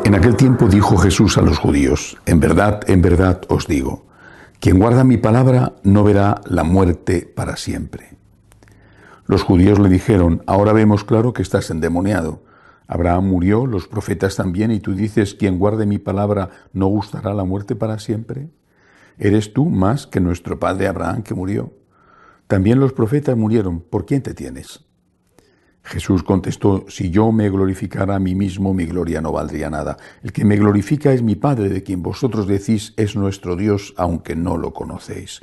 En aquel tiempo dijo Jesús a los judíos: en verdad os digo, quien guarda mi palabra no verá la muerte para siempre. Los judíos le dijeron: ahora vemos claro que estás endemoniado. Abraham murió, los profetas también, y tú dices: quien guarde mi palabra no gustará la muerte para siempre. ¿Eres tú más que nuestro padre Abraham, que murió? También los profetas murieron. ¿Por quién te tienes? Jesús contestó: si yo me glorificara a mí mismo, mi gloria no valdría nada. El que me glorifica es mi Padre, de quien vosotros decís es nuestro Dios, aunque no lo conocéis.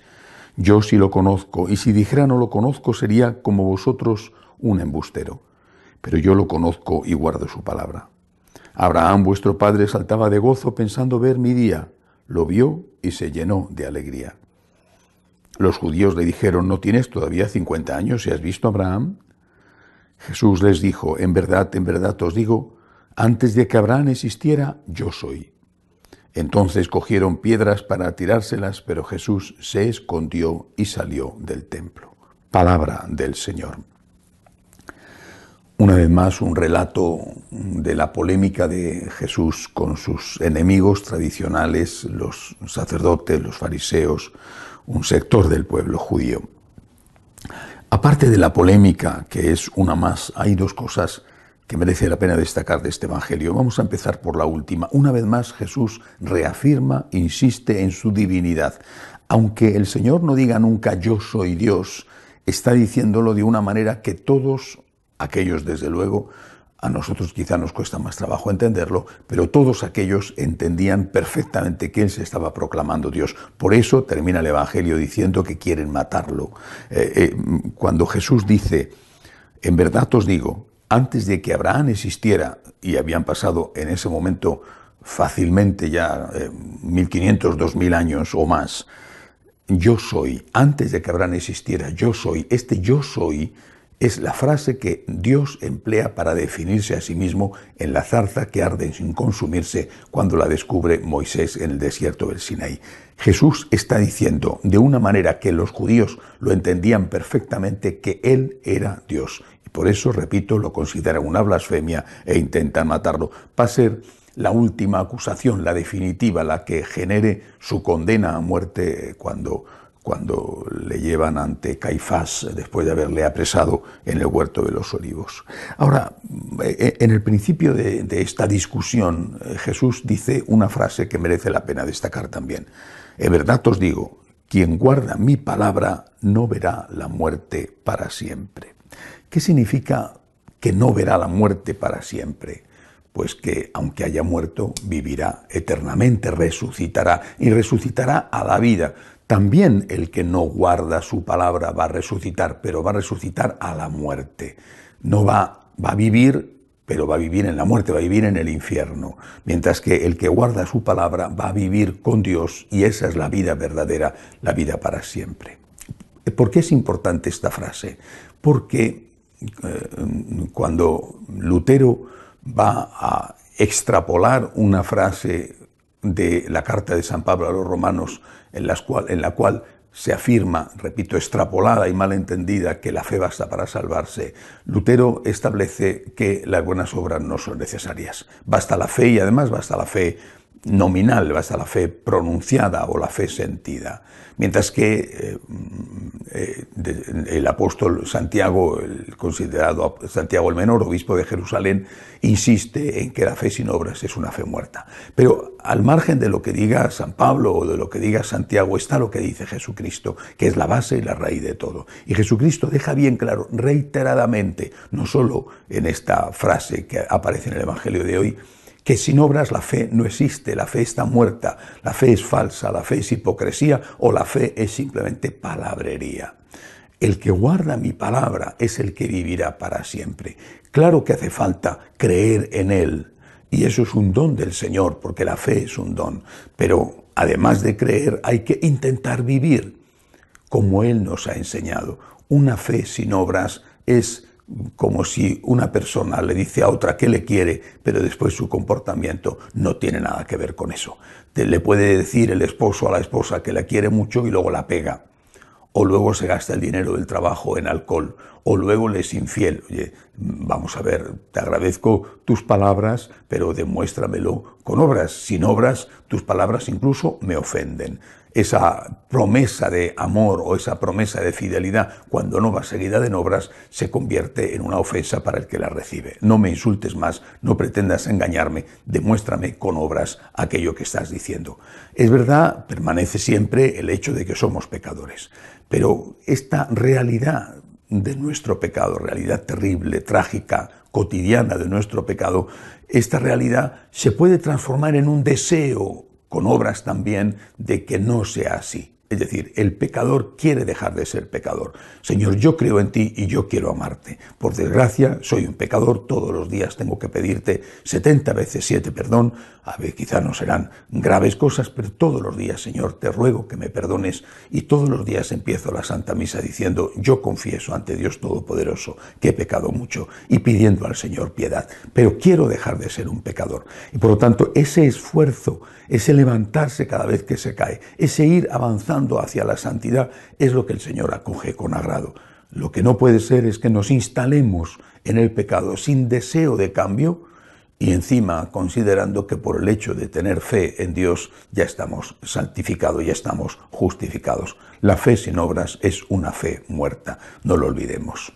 Yo sí lo conozco, y si dijera no lo conozco, sería como vosotros un embustero. Pero yo lo conozco y guardo su palabra. Abraham, vuestro padre, saltaba de gozo pensando ver mi día. Lo vio y se llenó de alegría. Los judíos le dijeron: ¿no tienes todavía 50 años y has visto a Abraham? Jesús les dijo: en verdad os digo, antes de que Abraham existiera, yo soy. Entonces cogieron piedras para tirárselas, pero Jesús se escondió y salió del templo. Palabra del Señor. Una vez más, un relato de la polémica de Jesús con sus enemigos tradicionales, los sacerdotes, los fariseos, un sector del pueblo judío. Aparte de la polémica, que es una más, hay dos cosas que merece la pena destacar de este Evangelio. Vamos a empezar por la última. Una vez más, Jesús reafirma, insiste en su divinidad. Aunque el Señor no diga nunca yo soy Dios, está diciéndolo de una manera que todos aquellos, desde luego, a nosotros quizá nos cuesta más trabajo entenderlo, pero todos aquellos entendían perfectamente que Él se estaba proclamando Dios. Por eso termina el Evangelio diciendo que quieren matarlo. Cuando Jesús dice: en verdad os digo, antes de que Abraham existiera, y habían pasado en ese momento fácilmente ya 1500, 2000 años o más, yo soy, antes de que Abraham existiera, yo soy. Este yo soy es la frase que Dios emplea para definirse a sí mismo en la zarza que arde sin consumirse cuando la descubre Moisés en el desierto del Sinaí. Jesús está diciendo de una manera que los judíos lo entendían perfectamente que Él era Dios. Y por eso, repito, lo consideran una blasfemia e intentan matarlo. Va a ser la última acusación, la definitiva, la que genere su condena a muerte cuando le llevan ante Caifás después de haberle apresado en el huerto de los Olivos. Ahora, en el principio de esta discusión, Jesús dice una frase que merece la pena destacar también. En verdad os digo, quien guarda mi palabra no verá la muerte para siempre. ¿Qué significa que no verá la muerte para siempre? Pues que aunque haya muerto, vivirá eternamente, resucitará y resucitará a la vida. También el que no guarda su palabra va a resucitar, pero va a resucitar a la muerte. No va a vivir, pero va a vivir en la muerte, va a vivir en el infierno. Mientras que el que guarda su palabra va a vivir con Dios, y esa es la vida verdadera, la vida para siempre. ¿Por qué es importante esta frase? Porque cuando Lutero va a extrapolar una frase de la carta de San Pablo a los romanos, en la cual se afirma, repito, extrapolada y mal entendida, que la fe basta para salvarse, Lutero establece que las buenas obras no son necesarias. Basta la fe, y además basta la fe nominal, basta la fe pronunciada o la fe sentida. Mientras que el apóstol Santiago, el considerado Santiago el Menor, obispo de Jerusalén, insiste en que la fe sin obras es una fe muerta. Pero al margen de lo que diga San Pablo o de lo que diga Santiago, está lo que dice Jesucristo, que es la base y la raíz de todo. Y Jesucristo deja bien claro, reiteradamente, no solo en esta frase que aparece en el Evangelio de hoy, que sin obras la fe no existe, la fe está muerta, la fe es falsa, la fe es hipocresía o la fe es simplemente palabrería. El que guarda mi palabra es el que vivirá para siempre. Claro que hace falta creer en Él, y eso es un don del Señor, porque la fe es un don. Pero además de creer, hay que intentar vivir como Él nos ha enseñado. Una fe sin obras es como si una persona le dice a otra que le quiere, pero después su comportamiento no tiene nada que ver con eso. Le puede decir el esposo a la esposa que la quiere mucho y luego la pega. o luego se gasta el dinero del trabajo en alcohol, o luego le es infiel. Oye, vamos a ver, te agradezco tus palabras, pero demuéstramelo con obras. Sin obras, tus palabras incluso me ofenden. Esa promesa de amor o esa promesa de fidelidad, cuando no va seguida de obras, se convierte en una ofensa para el que la recibe. No me insultes más, no pretendas engañarme, demuéstrame con obras aquello que estás diciendo. Es verdad, permanece siempre el hecho de que somos pecadores, pero esta realidad de nuestro pecado, realidad terrible, trágica, cotidiana de nuestro pecado, esta realidad se puede transformar en un deseo, con obras también, de que no sea así. Es decir, el pecador quiere dejar de ser pecador. Señor, yo creo en ti y yo quiero amarte. Por desgracia, soy un pecador, todos los días tengo que pedirte 70 veces 7 perdón. A ver, quizá no serán graves cosas, pero todos los días, Señor, te ruego que me perdones. Y todos los días empiezo la Santa Misa diciendo, yo confieso ante Dios Todopoderoso que he pecado mucho y pidiendo al Señor piedad. Pero quiero dejar de ser un pecador. Y por lo tanto, ese esfuerzo, ese levantarse cada vez que se cae, ese ir avanzando hacia la santidad, es lo que el Señor acoge con agrado. Lo que no puede ser es que nos instalemos en el pecado sin deseo de cambio y encima considerando que por el hecho de tener fe en Dios ya estamos santificados, ya estamos justificados. La fe sin obras es una fe muerta, no lo olvidemos.